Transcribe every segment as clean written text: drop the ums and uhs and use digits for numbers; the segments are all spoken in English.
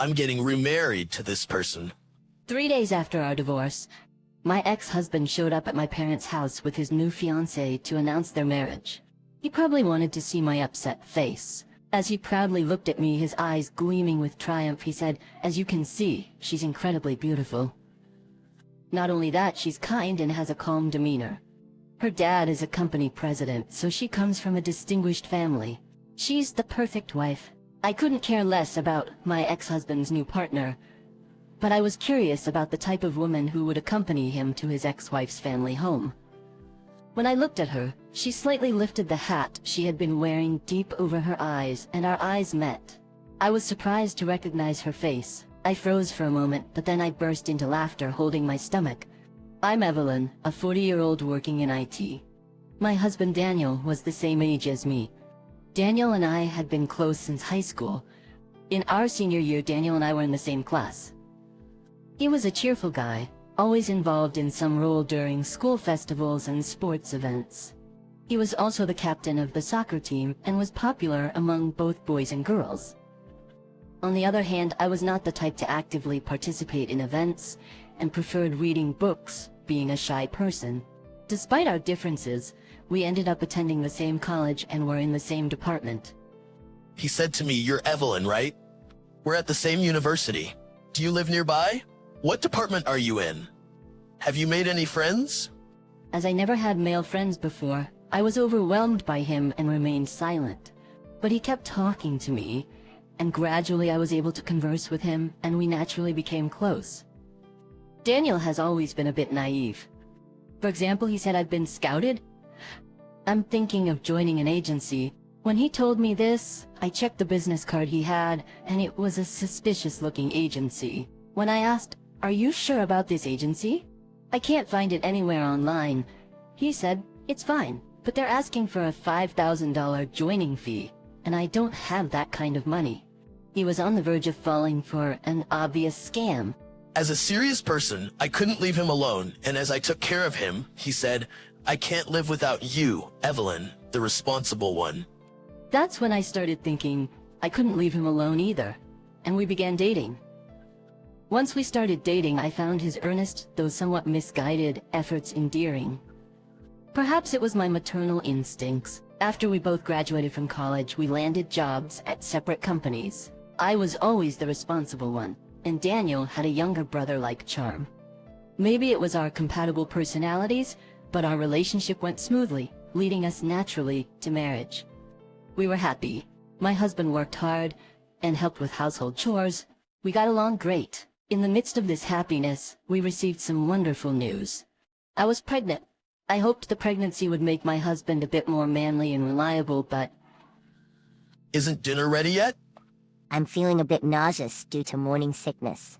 I'm getting remarried to this person. 3 days after our divorce, my ex-husband showed up at my parents' house with his new fiancée to announce their marriage. He probably wanted to see my upset face. As he proudly looked at me, his eyes gleaming with triumph, he said, "As you can see, she's incredibly beautiful. Not only that, she's kind and has a calm demeanor. Her dad is a company president, so she comes from a distinguished family. She's the perfect wife." I couldn't care less about my ex-husband's new partner, but I was curious about the type of woman who would accompany him to his ex-wife's family home. When I looked at her, she slightly lifted the hat she had been wearing deep over her eyes, and our eyes met. I was surprised to recognize her face. I froze for a moment, but then I burst into laughter, holding my stomach. I'm Evelyn, a 40-year-old working in IT. My husband Daniel was the same age as me. Daniel and I had been close since high school. In our senior year, Daniel and I were in the same class. He was a cheerful guy, always involved in some role during school festivals and sports events. He was also the captain of the soccer team and was popular among both boys and girls. On the other hand, I was not the type to actively participate in events and preferred reading books, being a shy person. Despite our differences, we ended up attending the same college and were in the same department. He said to me, "You're Evelyn, right? We're at the same university. Do you live nearby? What department are you in? Have you made any friends?" As I never had male friends before, I was overwhelmed by him and remained silent. But he kept talking to me, and gradually I was able to converse with him, and we naturally became close. Daniel has always been a bit naive. For example, he said I've been scouted. I'm thinking of joining an agency. When he told me this, I checked the business card he had, and it was a suspicious-looking agency. When I asked, "Are you sure about this agency? I can't find it anywhere online," he said, "It's fine, but they're asking for a $5,000 joining fee, and I don't have that kind of money." He was on the verge of falling for an obvious scam. As a serious person, I couldn't leave him alone, and as I took care of him, he said, "I can't live without you, Evelyn, the responsible one." That's when I started thinking I couldn't leave him alone either, and we began dating. Once we started dating, I found his earnest, though somewhat misguided, efforts endearing. Perhaps it was my maternal instincts. After we both graduated from college, we landed jobs at separate companies. I was always the responsible one, and Daniel had a younger brother-like charm. Maybe it was our compatible personalities, but our relationship went smoothly, leading us naturally to marriage. We were happy. My husband worked hard and helped with household chores. We got along great. In the midst of this happiness, we received some wonderful news. I was pregnant. I hoped the pregnancy would make my husband a bit more manly and reliable, but... "Isn't dinner ready yet?" I'm feeling a bit nauseous due to morning sickness.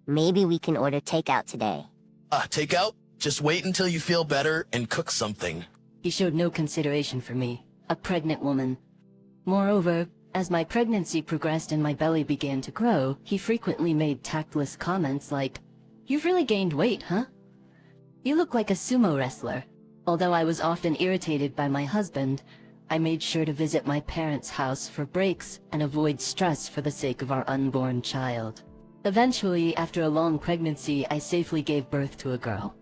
Maybe we can order takeout today. Takeout? Just wait until you feel better and cook something. He showed no consideration for me, a pregnant woman. Moreover, as my pregnancy progressed and my belly began to grow, he frequently made tactless comments like, "You've really gained weight, huh? You look like a sumo wrestler." Although I was often irritated by my husband, I made sure to visit my parents' house for breaks and avoid stress for the sake of our unborn child. Eventually, after a long pregnancy, I safely gave birth to a girl.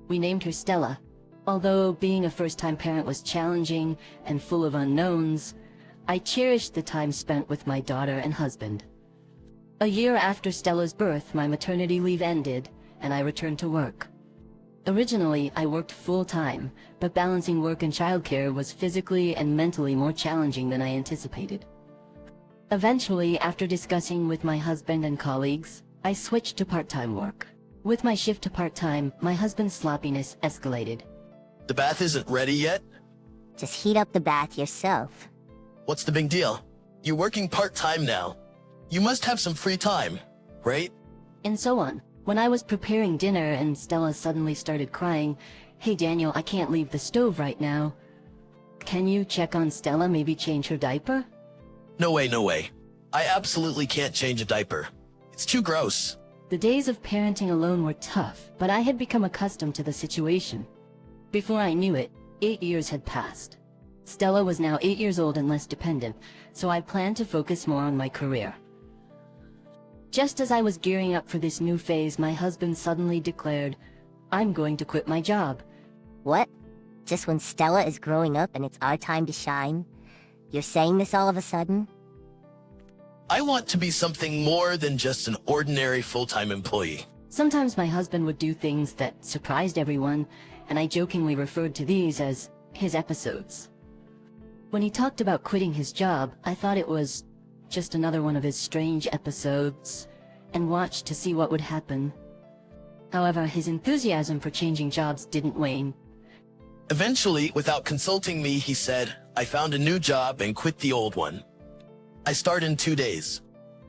We named her Stella. Although being a first-time parent was challenging and full of unknowns, I cherished the time spent with my daughter and husband. A year after Stella's birth, my maternity leave ended, and I returned to work. Originally, I worked full-time, but balancing work and childcare was physically and mentally more challenging than I anticipated. Eventually, after discussing with my husband and colleagues, I switched to part-time work. With my shift to part-time, my husband's sloppiness escalated. "The bath isn't ready yet?" Just heat up the bath yourself. "What's the big deal? You're working part-time now. You must have some free time, right?" And so on. When I was preparing dinner and Stella suddenly started crying, "Hey Daniel, I can't leave the stove right now. Can you check on Stella, maybe change her diaper?" No way, no way. I absolutely can't change a diaper. It's too gross." The days of parenting alone were tough, but I had become accustomed to the situation. Before I knew it, 8 years had passed. Stella was now 8 years old and less dependent, so I planned to focus more on my career. Just as I was gearing up for this new phase, my husband suddenly declared, "I'm going to quit my job." What? Just when Stella is growing up and it's our time to shine? You're saying this all of a sudden? I want to be something more than just an ordinary full-time employee. Sometimes my husband would do things that surprised everyone, and I jokingly referred to these as his episodes. When he talked about quitting his job, I thought it was just another one of his strange episodes, and watched to see what would happen. However, his enthusiasm for changing jobs didn't wane. Eventually, without consulting me, he said, "I found a new job and quit the old one. I start in 2 days."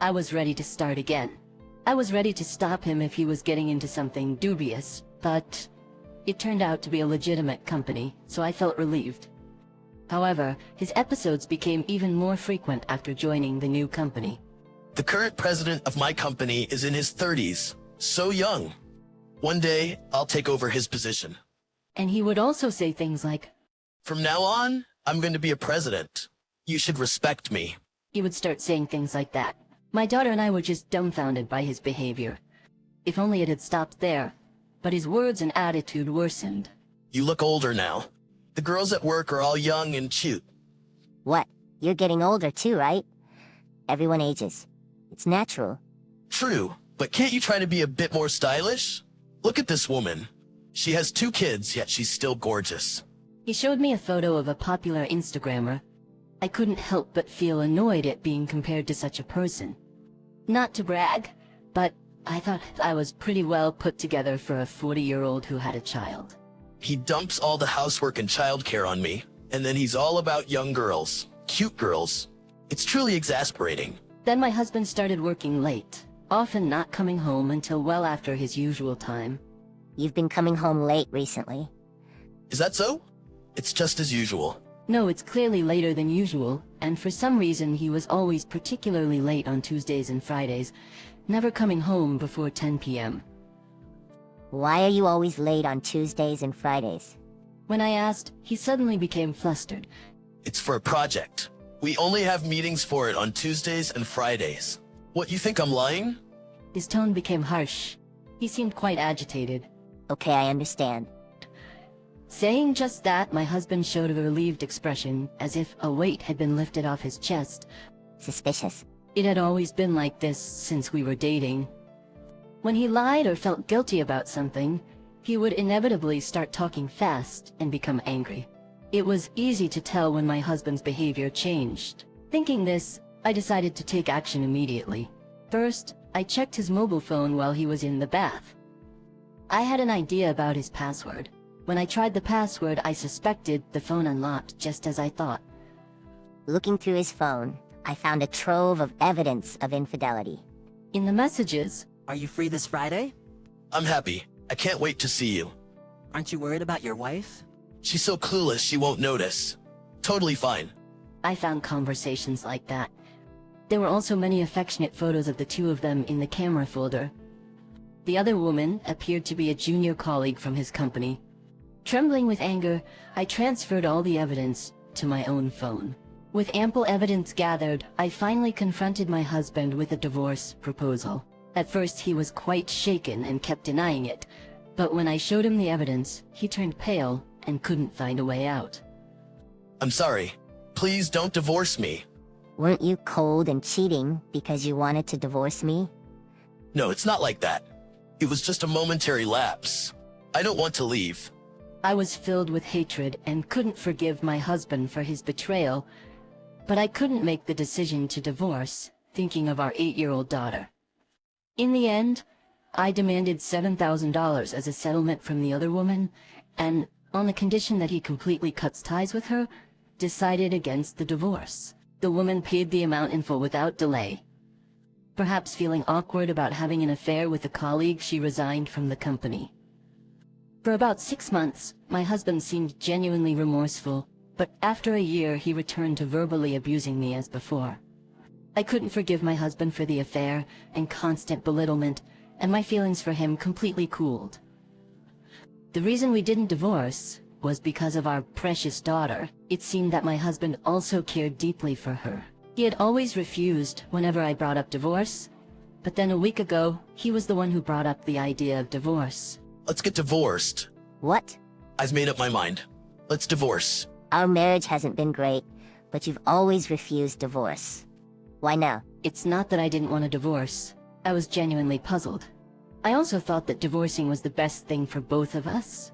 I was ready to start again. I was ready to stop him if he was getting into something dubious, but it turned out to be a legitimate company, so I felt relieved. However, his episodes became even more frequent after joining the new company. The current president of my company is in his 30s, so young. One day, I'll take over his position. And he would also say things like, From now on, I'm going to be a president. You should respect me. he would start saying things like that. My daughter and I were just dumbfounded by his behavior. If only it had stopped there, but his words and attitude worsened. You look older now. The girls at work are all young and cute. What? You're getting older too, right? Everyone ages. It's natural. True, but can't you try to be a bit more stylish? Look at this woman. She has 2 kids, yet she's still gorgeous. He showed me a photo of a popular Instagrammer. I couldn't help but feel annoyed at being compared to such a person. Not to brag, but I thought I was pretty well put together for a 40-year-old who had a child. He dumps all the housework and childcare on me, and then he's all about young girls, cute girls. It's truly exasperating. Then my husband started working late, often not coming home until well after his usual time. You've been coming home late recently. Is that so? It's just as usual. No, it's clearly later than usual, and for some reason he was always particularly late on Tuesdays and Fridays, never coming home before 10 p.m. Why are you always late on Tuesdays and Fridays? When I asked, he suddenly became flustered. It's for a project. We only have meetings for it on Tuesdays and Fridays. What, you think I'm lying? His tone became harsh. He seemed quite agitated. Okay, I understand. Saying just that, my husband showed a relieved expression, as if a weight had been lifted off his chest. Suspicious. It had always been like this since we were dating. When he lied or felt guilty about something, he would inevitably start talking fast and become angry. It was easy to tell when my husband's behavior changed. Thinking this, I decided to take action immediately. First, I checked his mobile phone while he was in the bath. I had an idea about his password. When I tried the password, I suspected the phone unlocked just as I thought. Looking through his phone, I found a trove of evidence of infidelity. In the messages, Are you free this Friday? I'm happy. I can't wait to see you. Aren't you worried about your wife? She's so clueless she won't notice. Totally fine. I found conversations like that. There were also many affectionate photos of the two of them in the camera folder. The other woman appeared to be a junior colleague from his company. Trembling with anger, I transferred all the evidence to my own phone. With ample evidence gathered, I finally confronted my husband with a divorce proposal. At first, he was quite shaken and kept denying it, but when I showed him the evidence, he turned pale and couldn't find a way out. I'm sorry. Please don't divorce me. Weren't you cold and cheating because you wanted to divorce me? No, it's not like that. It was just a momentary lapse. I don't want to leave. I was filled with hatred and couldn't forgive my husband for his betrayal, but I couldn't make the decision to divorce, thinking of our 8-year-old daughter. In the end, I demanded $7,000 as a settlement from the other woman, and, on the condition that he completely cuts ties with her, decided against the divorce. The woman paid the amount in full without delay. Perhaps feeling awkward about having an affair with a colleague, she resigned from the company. For about 6 months, my husband seemed genuinely remorseful, but after a year he returned to verbally abusing me as before. I couldn't forgive my husband for the affair and constant belittlement, and my feelings for him completely cooled. The reason we didn't divorce was because of our precious daughter. It seemed that my husband also cared deeply for her. He had always refused whenever I brought up divorce, But then a week ago, he was the one who brought up the idea of divorce. Let's get divorced. What? I've made up my mind. Let's divorce. Our marriage hasn't been great, but you've always refused divorce. Why now? It's not that I didn't want a divorce. I was genuinely puzzled. I also thought that divorcing was the best thing for both of us.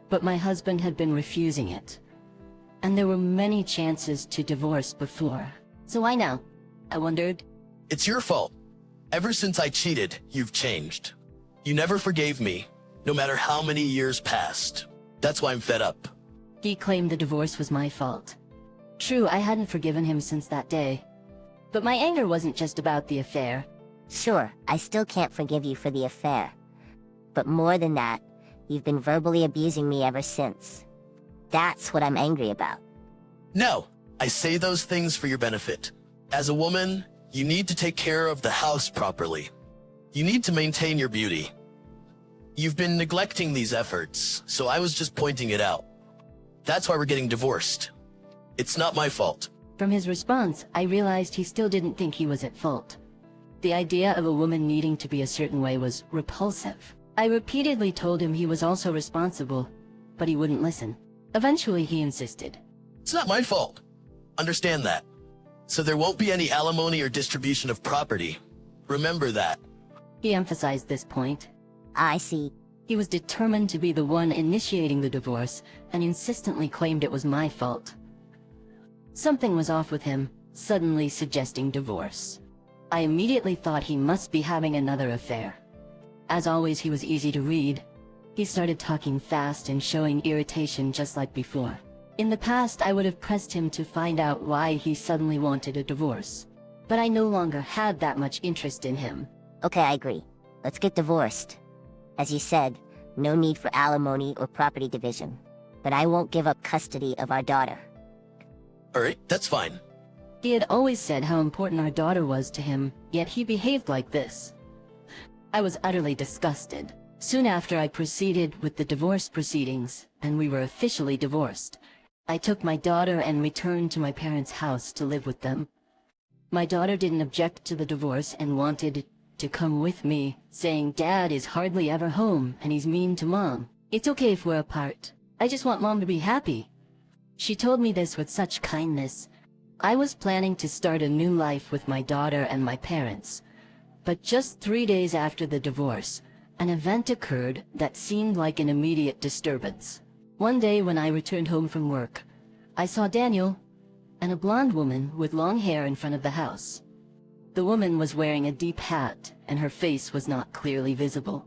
But my husband had been refusing it. And there were many chances to divorce before. So why now? I wondered. It's your fault. Ever since I cheated, you've changed. You never forgave me, no matter how many years passed. That's why I'm fed up. He claimed the divorce was my fault. True, I hadn't forgiven him since that day. But my anger wasn't just about the affair. Sure, I still can't forgive you for the affair. But more than that, you've been verbally abusing me ever since. That's what I'm angry about. No, I say those things for your benefit. As a woman, you need to take care of the house properly. You need to maintain your beauty. You've been neglecting these efforts, so I was just pointing it out. That's why we're getting divorced. It's not my fault. From his response, I realized he still didn't think he was at fault. The idea of a woman needing to be a certain way was repulsive. I repeatedly told him he was also responsible, but he wouldn't listen. Eventually, he insisted. It's not my fault. Understand that. So there won't be any alimony or distribution of property. Remember that. He emphasized this point. I see. He was determined to be the one initiating the divorce and insistently claimed it was my fault. Something was off with him, suddenly suggesting divorce. I immediately thought he must be having another affair. As always, he was easy to read. He started talking fast and showing irritation just like before. In the past, I would have pressed him to find out why he suddenly wanted a divorce. But I no longer had that much interest in him. Okay, I agree. Let's get divorced. As you said, no need for alimony or property division. But I won't give up custody of our daughter. Alright, that's fine. He had always said how important our daughter was to him, yet he behaved like this. I was utterly disgusted. Soon after, I proceeded with the divorce proceedings, and we were officially divorced. I took my daughter and returned to my parents' house to live with them. My daughter didn't object to the divorce and wanted to come with me, saying Dad is hardly ever home and he's mean to Mom. It's okay if we're apart. I just want Mom to be happy. She told me this with such kindness. I was planning to start a new life with my daughter and my parents. But just 3 days after the divorce, an event occurred that seemed like an immediate disturbance. One day when I returned home from work, I saw Daniel and a blonde woman with long hair in front of the house. The woman was wearing a deep hat, and her face was not clearly visible.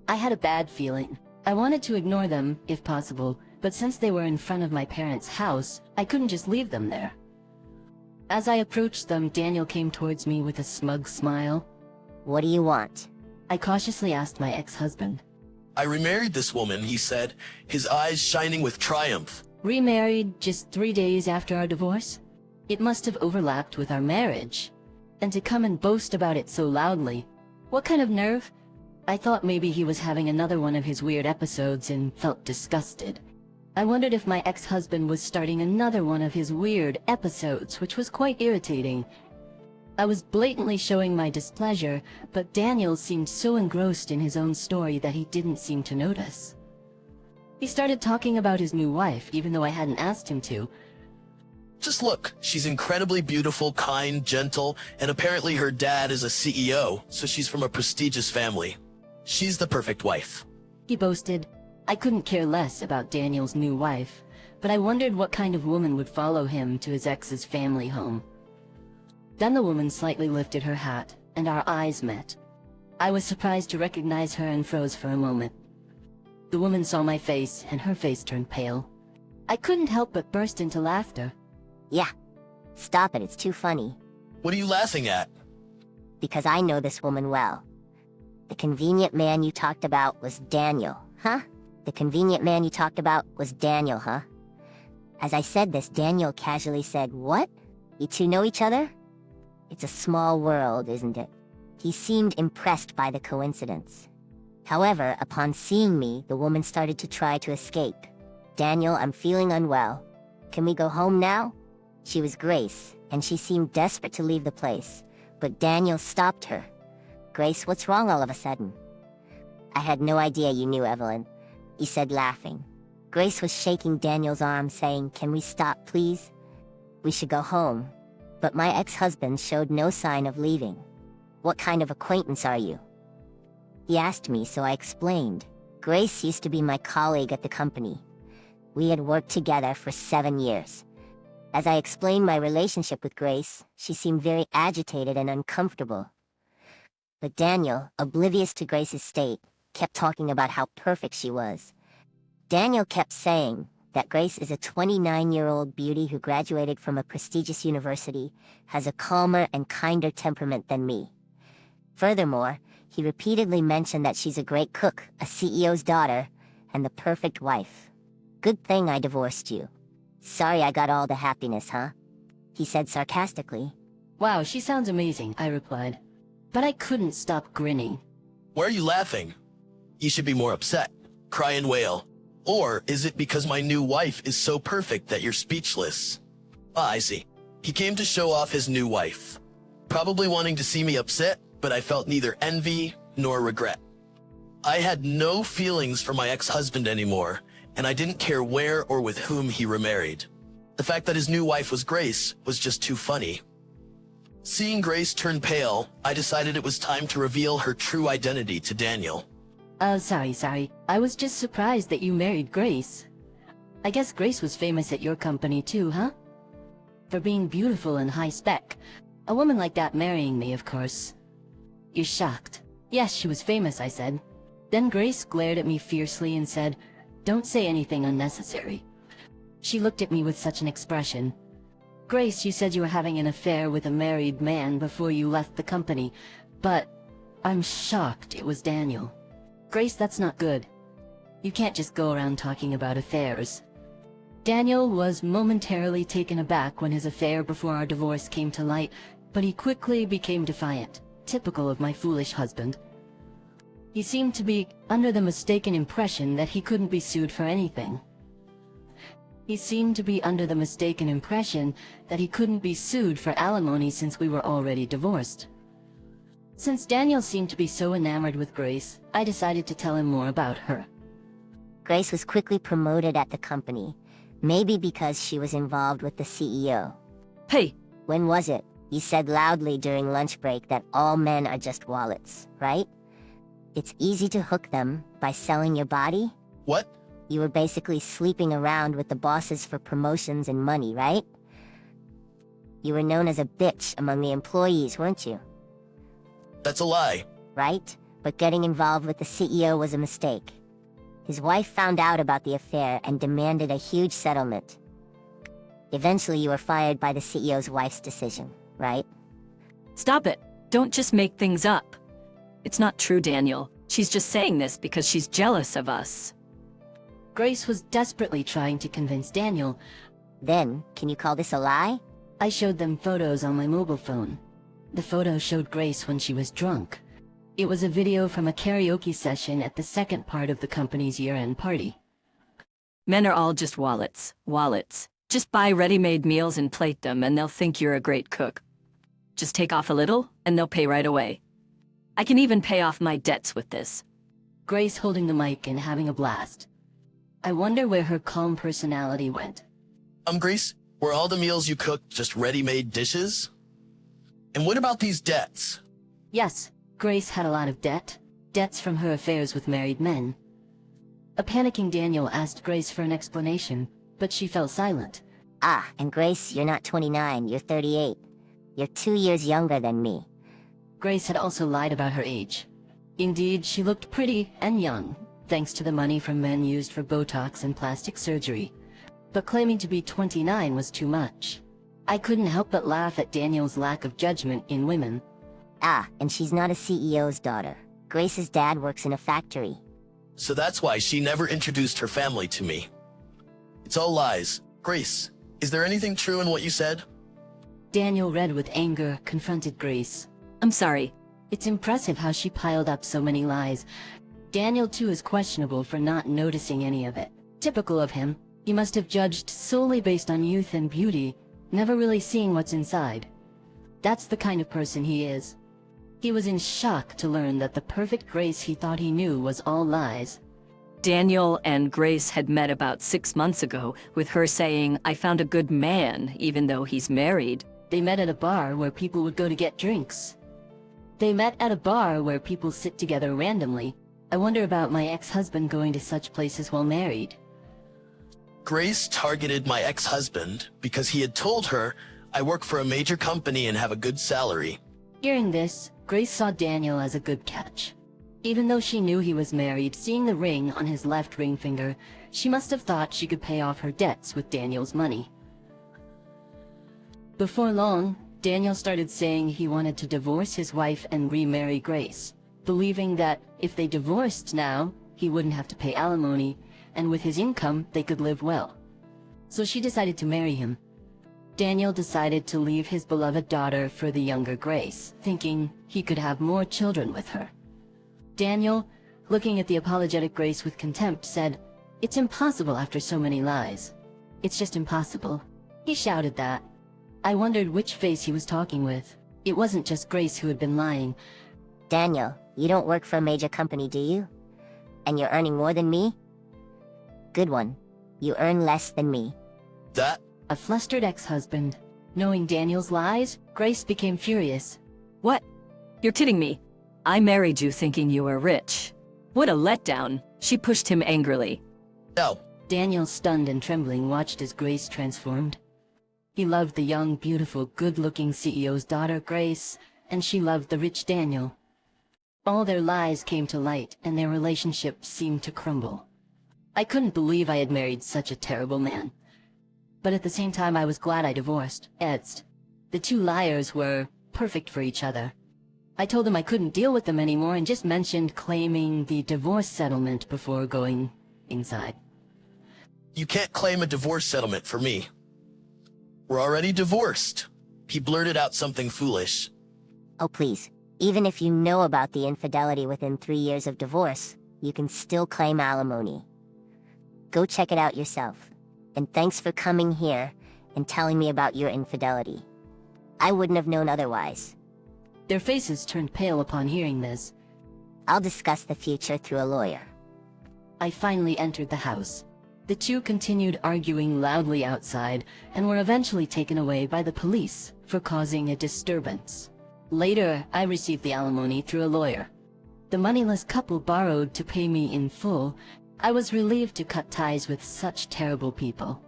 I had a bad feeling. I wanted to ignore them, if possible, but since they were in front of my parents' house, I couldn't just leave them there. As I approached them, Daniel came towards me with a smug smile. What do you want? I cautiously asked my ex-husband. I remarried this woman, he said, his eyes shining with triumph. Remarried just 3 days after our divorce? It must have overlapped with our marriage. And to come and boast about it so loudly. What kind of nerve? I thought maybe he was having another one of his weird episodes and felt disgusted. I wondered if my ex-husband was starting another one of his weird episodes, which was quite irritating. I was blatantly showing my displeasure, but Daniel seemed so engrossed in his own story that he didn't seem to notice. He started talking about his new wife, even though I hadn't asked him to. Just look, she's incredibly beautiful, kind, gentle, and apparently her dad is a CEO, so she's from a prestigious family. She's the perfect wife. He boasted. I couldn't care less about Daniel's new wife, but I wondered what kind of woman would follow him to his ex's family home. Then the woman slightly lifted her hat, and our eyes met. I was surprised to recognize her and froze for a moment. The woman saw my face, and her face turned pale. I couldn't help but burst into laughter. Yeah. Stop it, it's too funny. What are you laughing at? Because I know this woman well. The convenient man you talked about was Daniel, huh? The convenient man you talked about was Daniel, huh? As I said this, Daniel casually said, "What? You two know each other?" It's a small world, isn't it? He seemed impressed by the coincidence. However, upon seeing me, the woman started to try to escape. "Daniel, I'm feeling unwell. Can we go home now?" She was Grace, and she seemed desperate to leave the place, but Daniel stopped her. Grace, what's wrong all of a sudden? I had no idea you knew, Evelyn, he said, laughing. Grace was shaking Daniel's arm, saying, "Can we stop, please? We should go home." But my ex-husband showed no sign of leaving. "What kind of acquaintance are you?" He asked me, so I explained. Grace used to be my colleague at the company. We had worked together for 7 years. As I explained my relationship with Grace, she seemed very agitated and uncomfortable. But Daniel, oblivious to Grace's state, kept talking about how perfect she was. Daniel kept saying that Grace is a 29-year-old beauty who graduated from a prestigious university, has a calmer and kinder temperament than me. Furthermore, he repeatedly mentioned that she's a great cook, a CEO's daughter, and the perfect wife. "Good thing I divorced you. Sorry I got all the happiness, huh?" he said sarcastically. Wow, she sounds amazing, I replied. But I couldn't stop grinning. Why are you laughing? You should be more upset. Cry and wail. Or is it because my new wife is so perfect that you're speechless? Ah, I see. He came to show off his new wife. Probably wanting to see me upset, but I felt neither envy nor regret. I had no feelings for my ex-husband anymore, and I didn't care where or with whom he remarried. The fact that his new wife was Grace was just too funny. Seeing Grace turn pale, I decided it was time to reveal her true identity to Daniel. Sorry. I was just surprised that you married Grace. I guess Grace was famous at your company too, huh? For being beautiful and high spec. A woman like that marrying me, of course. You're shocked. Yes, she was famous, I said. Then Grace glared at me fiercely and said, "Don't say anything unnecessary." She looked at me with such an expression. "Grace, you said you were having an affair with a married man before you left the company, but I'm shocked it was Daniel." "Grace, that's not good. You can't just go around talking about affairs." Daniel was momentarily taken aback when his affair before our divorce came to light, but he quickly became defiant, typical of my foolish husband. He seemed to be under the mistaken impression that he couldn't be sued for anything. He seemed to be under the mistaken impression that he couldn't be sued for alimony since we were already divorced. Since Daniel seemed to be so enamored with Grace, I decided to tell him more about her. Grace was quickly promoted at the company, maybe because she was involved with the CEO. Hey, "When was it? You said loudly during lunch break that all men are just wallets, right? It's easy to hook them by selling your body? What? You were basically sleeping around with the bosses for promotions and money, right? You were known as a bitch among the employees, weren't you? That's a lie. Right? But getting involved with the CEO was a mistake. His wife found out about the affair and demanded a huge settlement. Eventually you were fired by the CEO's wife's decision, right? stop it. Don't just make things up. It's not true, Daniel. She's just saying this because she's jealous of us. Grace was desperately trying to convince Daniel. Then, can you call this a lie? I showed them photos on my mobile phone. The photo showed Grace when she was drunk. It was a video from a karaoke session at the second part of the company's year-end party. Men are all just wallets. Just buy ready-made meals and plate them and they'll think you're a great cook. Just take off a little and they'll pay right away. I can even pay off my debts with this. Grace holding the mic and having a blast. I wonder where her calm personality went. Grace, were all the meals you cooked just ready-made dishes? And what about these debts? Yes, Grace had a lot of debt. Debts from her affairs with married men. A panicking Daniel asked Grace for an explanation, but she fell silent. Ah, and Grace, you're not 29, you're 38. You're 2 years younger than me. Grace had also lied about her age. Indeed, she looked pretty and young, thanks to the money from men used for Botox and plastic surgery. But claiming to be 29 was too much. I couldn't help but laugh at Daniel's lack of judgment in women. Ah, and she's not a CEO's daughter. Grace's dad works in a factory. So that's why she never introduced her family to me. It's all lies. Grace, is there anything true in what you said? Daniel, red with anger, confronted Grace. I'm sorry. It's impressive how she piled up so many lies. Daniel, too, is questionable for not noticing any of it. Typical of him, he must have judged solely based on youth and beauty, never really seeing what's inside. That's the kind of person he is. He was in shock to learn that the perfect Grace he thought he knew was all lies. Daniel and Grace had met about 6 months ago, with her saying, "I found a good man, even though he's married." They met at a bar where people would go to get drinks. They met at a bar where people sit together randomly. I wonder about my ex-husband going to such places while married. Grace targeted my ex-husband because he had told her, "I work for a major company and have a good salary." Hearing this, Grace saw Daniel as a good catch. Even though she knew he was married, seeing the ring on his left ring finger, she must have thought she could pay off her debts with Daniel's money. Before long, Daniel started saying he wanted to divorce his wife and remarry Grace, believing that if they divorced now, he wouldn't have to pay alimony, and with his income, they could live well. So she decided to marry him. Daniel decided to leave his beloved daughter for the younger Grace, thinking he could have more children with her. Daniel, looking at the apologetic Grace with contempt, said, "It's impossible after so many lies. It's just impossible." He shouted that. I wondered which face he was talking with. It wasn't just Grace who had been lying. Daniel, you don't work for a major company, do you? And you're earning more than me? Good one. You earn less than me. That? A flustered ex-husband. Knowing Daniel's lies, Grace became furious. "What? You're kidding me. I married you thinking you were rich. What a letdown." She pushed him angrily. No. Daniel, stunned and trembling, watched as Grace transformed. He loved the young, beautiful, good-looking CEO's daughter, Grace, and she loved the rich Daniel. All their lies came to light, and their relationship seemed to crumble. I couldn't believe I had married such a terrible man. But at the same time, I was glad I divorced. The two liars were perfect for each other. I told them I couldn't deal with them anymore and just mentioned claiming the divorce settlement before going inside. You can't claim a divorce settlement for me. We're already divorced. He blurted out something foolish. Oh please, even if you know about the infidelity within 3 years of divorce, you can still claim alimony. Go check it out yourself. And thanks for coming here and telling me about your infidelity. I wouldn't have known otherwise. Their faces turned pale upon hearing this. I'll discuss the future through a lawyer. I finally entered the house. The two continued arguing loudly outside and were eventually taken away by the police for causing a disturbance. Later, I received the alimony through a lawyer. The moneyless couple borrowed to pay me in full. I was relieved to cut ties with such terrible people.